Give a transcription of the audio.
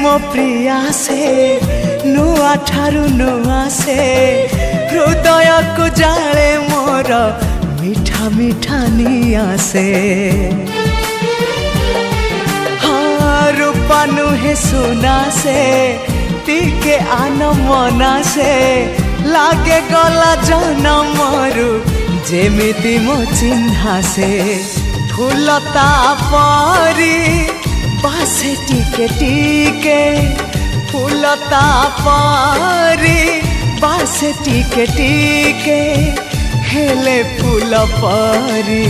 मो प्रिया से नुआ ठारू नुआ से हृदय को जाले मोर मीठा मीठा निया से हाँ रूपा नुहे सुना से टिके आन मना से लागे गला जनमरु जेमिति मो चिन्हा से फूलता परी बासे टिके टिके फूलता परी बासे टिके टिके हेले फूल परी